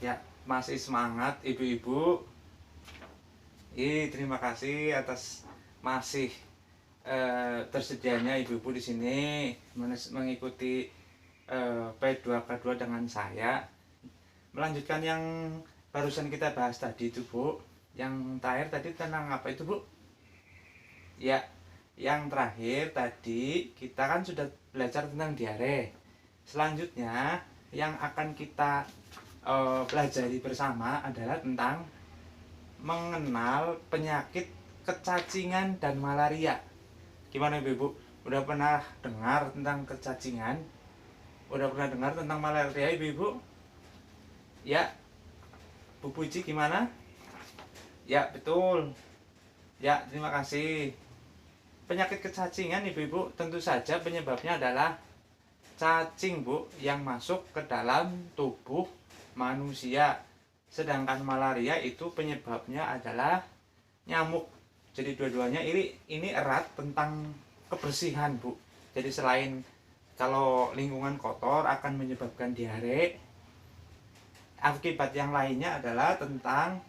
Ya, masih semangat ibu-ibu. Terima kasih atas masih tersedianya ibu-ibu di sini mengikuti P2K2 dengan saya. Melanjutkan yang barusan kita bahas tadi itu, Bu. Yang terakhir tadi tentang apa itu, Bu? Ya, yang terakhir tadi kita kan sudah belajar tentang diare. Selanjutnya yang akan kita pelajari bersama adalah tentang mengenal penyakit kecacingan dan malaria. Gimana ibu? Udah pernah dengar tentang kecacingan? Udah pernah dengar tentang malaria ibu? Ya, Bu Puji gimana? Ya, betul. Ya, terima kasih. Penyakit kecacingan ibu-ibu tentu saja penyebabnya adalah cacing, Bu, yang masuk ke dalam tubuh manusia. Sedangkan malaria itu penyebabnya adalah nyamuk. Jadi dua-duanya ini erat tentang kebersihan, Bu. Jadi selain kalau lingkungan kotor akan menyebabkan diare, akibat yang lainnya adalah tentang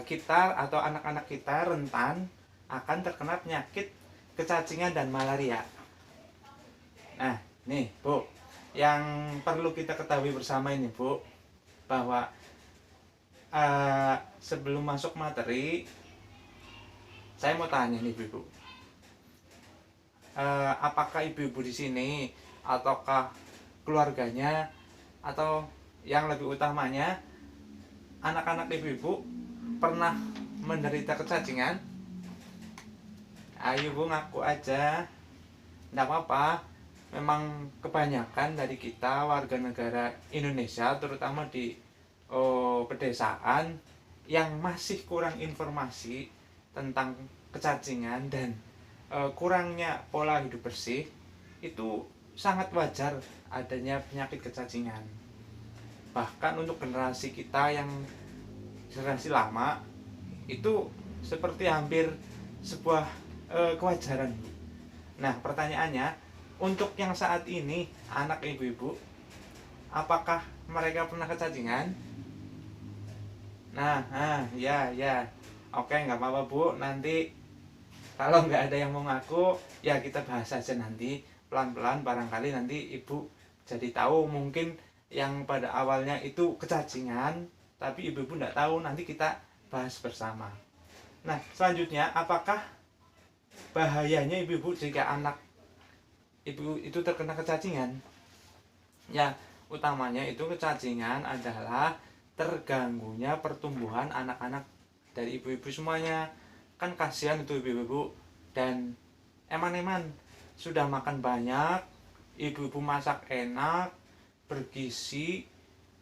kita atau anak-anak kita rentan akan terkena penyakit kecacingan dan malaria. Nah, nih Bu, yang perlu kita ketahui bersama ini Bu, bahwa sebelum masuk materi, saya mau tanya nih ibu-ibu, apakah ibu-ibu di sini ataukah keluarganya atau yang lebih utamanya anak-anak ibu-ibu pernah menderita kecacingan? Ayo Bu, ngaku aja, nggak apa-apa. Memang kebanyakan dari kita warga negara Indonesia, terutama di pedesaan, yang masih kurang informasi tentang kecacingan dan kurangnya pola hidup bersih, itu sangat wajar adanya penyakit kecacingan. Bahkan untuk generasi kita yang generasi lama, itu seperti hampir sebuah kewajaran. Nah, pertanyaannya, untuk yang saat ini anak ibu-ibu, apakah mereka pernah kecacingan? Ya. Oke, nggak apa-apa Bu. Nanti kalau nggak ada yang mau ngaku, ya kita bahas aja nanti pelan-pelan. Barangkali nanti ibu jadi tahu, mungkin yang pada awalnya itu kecacingan, tapi ibu-ibu nggak tahu. Nanti kita bahas bersama. Nah, selanjutnya, apakah bahayanya ibu-ibu jika anak ibu itu terkena kecacingan? Ya, utamanya itu kecacingan adalah terganggunya pertumbuhan anak-anak dari ibu-ibu semuanya. Kan kasihan itu ibu-ibu, dan eman-eman sudah makan banyak, ibu-ibu masak enak, bergizi,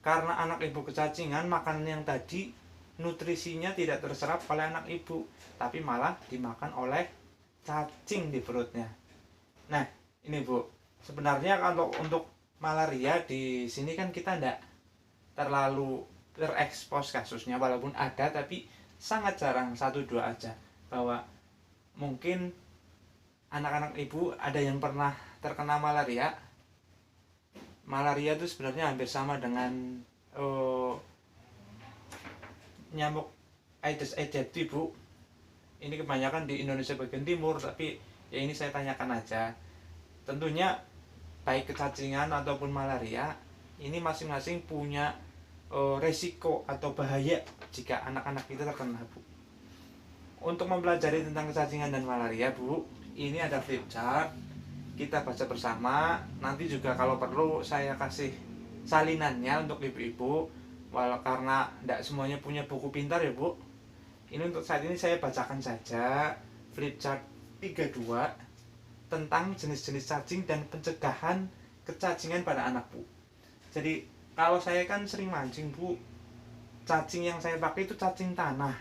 karena anak ibu kecacingan, makanan yang tadi nutrisinya tidak terserap oleh anak ibu, tapi malah dimakan oleh cacing di perutnya. Nah, ini Bu, sebenarnya kalau untuk malaria di sini kan kita tidak terlalu terekspos kasusnya, walaupun ada tapi sangat jarang, 1-2 aja. Bahwa mungkin anak-anak ibu ada yang pernah terkena malaria. Malaria itu sebenarnya hampir sama dengan nyamuk Aedes aegypti Bu. Ini kebanyakan di Indonesia bagian timur, tapi ya ini saya tanyakan aja. Tentunya baik kecacingan ataupun malaria, ini masing-masing punya resiko atau bahaya jika anak-anak kita terkena Bu. Untuk mempelajari tentang kecacingan dan malaria Bu, ini ada flip chart, kita baca bersama. Nanti juga kalau perlu saya kasih salinannya untuk ibu-ibu, karena tidak semuanya punya buku pintar ya Bu. Ini untuk saat ini saya bacakan saja flip chart 32 tentang jenis-jenis cacing dan pencegahan kecacingan pada anak Bu. Jadi kalau saya kan sering mancing Bu, cacing yang saya pakai itu cacing tanah,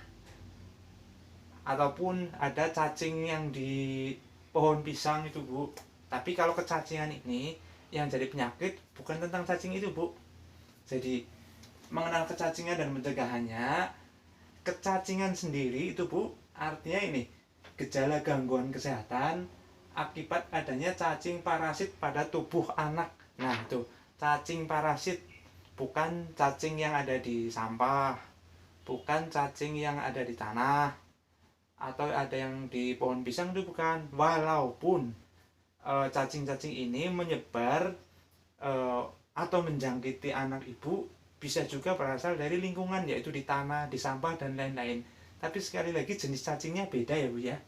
ataupun ada cacing yang di pohon pisang itu Bu. Tapi kalau kecacingan ini yang jadi penyakit bukan tentang cacing itu Bu. Jadi mengenal kecacingan dan pencegahannya, kecacingan sendiri itu Bu, artinya ini gejala gangguan kesehatan akibat adanya cacing parasit pada tubuh anak. Nah itu cacing parasit bukan cacing yang ada di sampah, bukan cacing yang ada di tanah, atau ada yang di pohon pisang, itu bukan. Walaupun cacing-cacing ini menyebar atau menjangkiti anak ibu, bisa juga berasal dari lingkungan, yaitu di tanah, di sampah, dan lain-lain. Tapi sekali lagi jenis cacingnya beda ya Bu ya.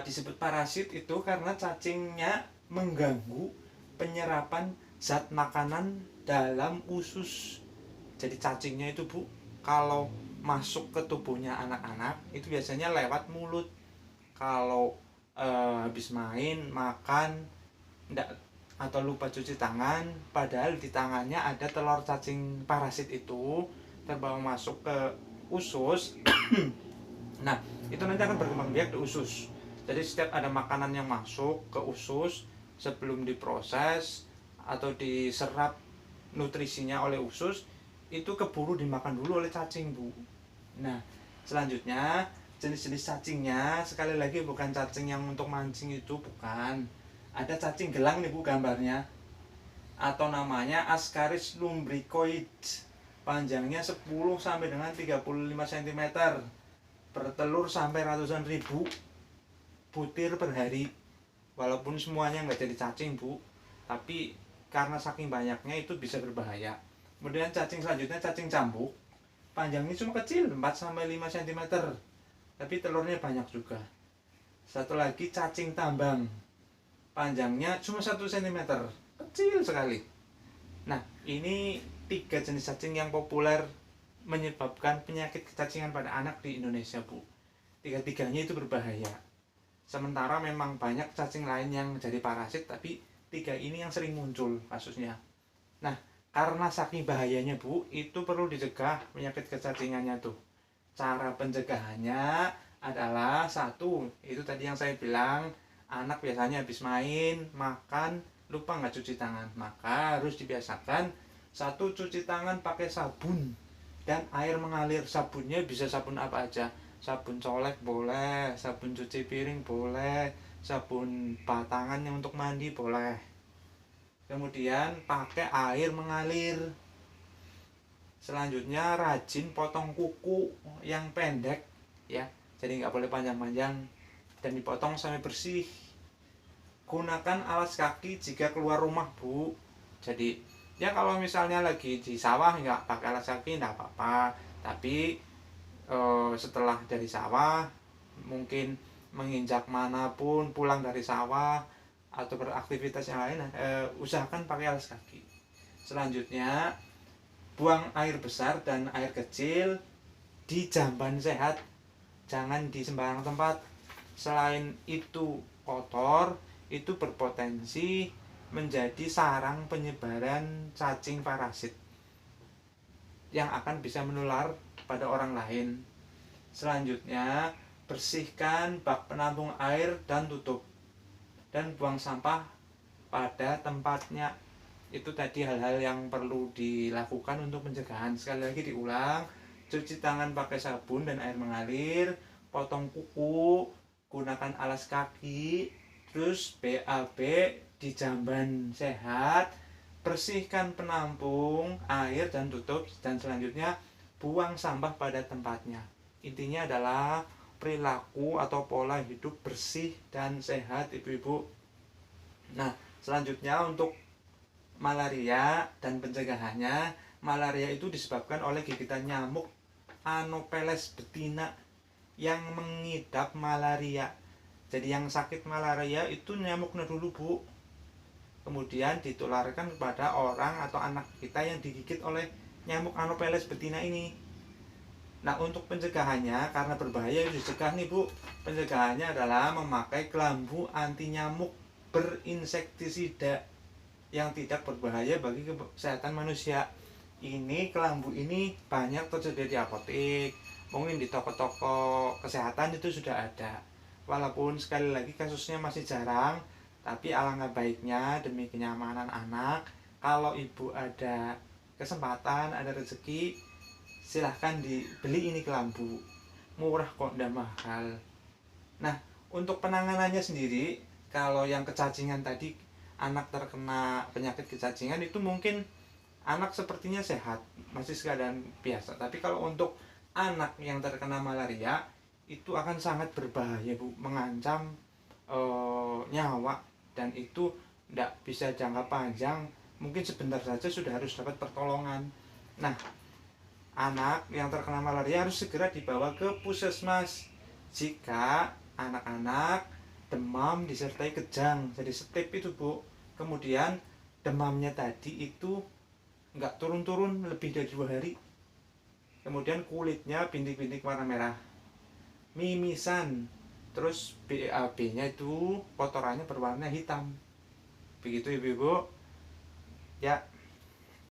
Disebut parasit itu karena cacingnya mengganggu penyerapan zat makanan dalam usus. Jadi cacingnya itu Bu, kalau masuk ke tubuhnya anak-anak itu biasanya lewat mulut. Kalau habis main, makan, enggak, atau lupa cuci tangan, padahal di tangannya ada telur cacing parasit itu terbawa masuk ke usus. Nah, itu nanti akan berkembang biak di usus. Jadi setiap ada makanan yang masuk ke usus, sebelum diproses atau diserap nutrisinya oleh usus, itu keburu dimakan dulu oleh cacing Bu. Nah, selanjutnya jenis-jenis cacingnya, sekali lagi bukan cacing yang untuk mancing, itu bukan. Ada cacing gelang nih Bu gambarnya, atau namanya Ascaris lumbricoid. Panjangnya 10 sampai dengan 35 cm, bertelur sampai ratusan ribu butir per hari. Walaupun semuanya nggak jadi cacing Bu, tapi karena saking banyaknya itu bisa berbahaya. Kemudian cacing selanjutnya cacing cambuk, panjangnya cuma kecil 4 sampai 5 cm, tapi telurnya banyak juga. Satu lagi cacing tambang, panjangnya cuma 1 cm, kecil sekali. Nah, ini 3 jenis cacing yang populer menyebabkan penyakit kecacingan pada anak di Indonesia Bu. Tiga-tiganya itu berbahaya. Sementara memang banyak cacing lain yang jadi parasit, tapi 3 ini yang sering muncul kasusnya. Nah, karena saking bahayanya Bu, itu perlu dicegah penyakit kecacingannya tuh. Cara pencegahannya adalah, satu, itu tadi yang saya bilang, anak biasanya habis main, makan, lupa nggak cuci tangan. Maka harus dibiasakan, satu, cuci tangan pakai sabun dan air mengalir. Sabunnya bisa sabun apa aja, sabun colek boleh, sabun cuci piring boleh, sabun batangan yang untuk mandi boleh. Kemudian pakai air mengalir. Selanjutnya rajin potong kuku yang pendek ya, jadi nggak boleh panjang-panjang, dan dipotong sampai bersih. Gunakan alas kaki jika keluar rumah Bu. Jadi ya kalau misalnya lagi di sawah nggak pakai alas kaki nggak apa-apa, tapi setelah dari sawah, mungkin menginjak manapun, pulang dari sawah atau beraktivitas yang lain, usahakan pakai alas kaki. Selanjutnya, buang air besar dan air kecil di jamban sehat, jangan di sembarang tempat. Selain itu kotor, itu berpotensi menjadi sarang penyebaran cacing parasit yang akan bisa menular pada orang lain. Selanjutnya, bersihkan bak penampung air dan tutup, dan buang sampah pada tempatnya. Itu tadi hal-hal yang perlu dilakukan untuk pencegahan. Sekali lagi diulang, cuci tangan pakai sabun dan air mengalir, potong kuku, gunakan alas kaki, terus BAB di jamban sehat, bersihkan penampung air dan tutup, dan selanjutnya buang sampah pada tempatnya. Intinya adalah perilaku atau pola hidup bersih dan sehat ibu-ibu. Nah, selanjutnya untuk malaria dan pencegahannya. Malaria itu disebabkan oleh gigitan nyamuk Anopheles betina yang mengidap malaria. Jadi yang sakit malaria itu nyamuknya dulu Bu, kemudian ditularkan kepada orang atau anak kita yang digigit oleh nyamuk Anopheles betina ini. Nah, untuk pencegahannya, karena berbahaya dicegah nih Bu, pencegahannya adalah memakai kelambu anti nyamuk berinsektisida yang tidak berbahaya bagi kesehatan manusia. Ini kelambu ini banyak tersedia di apotek, mungkin di toko-toko kesehatan itu sudah ada. Walaupun sekali lagi kasusnya masih jarang, tapi alangkah baiknya demi kenyamanan anak, kalau ibu ada kesempatan, ada rezeki, silahkan dibeli ini kelambu. Murah kok, ndak mahal. Nah, untuk penanganannya sendiri, kalau yang kecacingan tadi, anak terkena penyakit kecacingan, itu mungkin anak sepertinya sehat, masih keadaan biasa. Tapi kalau untuk anak yang terkena malaria itu akan sangat berbahaya Bu, mengancam nyawa, dan itu tidak bisa jangka panjang, mungkin sebentar saja sudah harus dapat pertolongan. Nah, anak yang terkena malaria harus segera dibawa ke puskesmas jika anak-anak demam disertai kejang, jadi step itu Bu. Kemudian demamnya tadi itu nggak turun-turun lebih dari 2 hari, kemudian kulitnya bintik-bintik warna merah, mimisan, terus BAB-nya itu kotorannya berwarna hitam. Begitu ibu-ibu ya.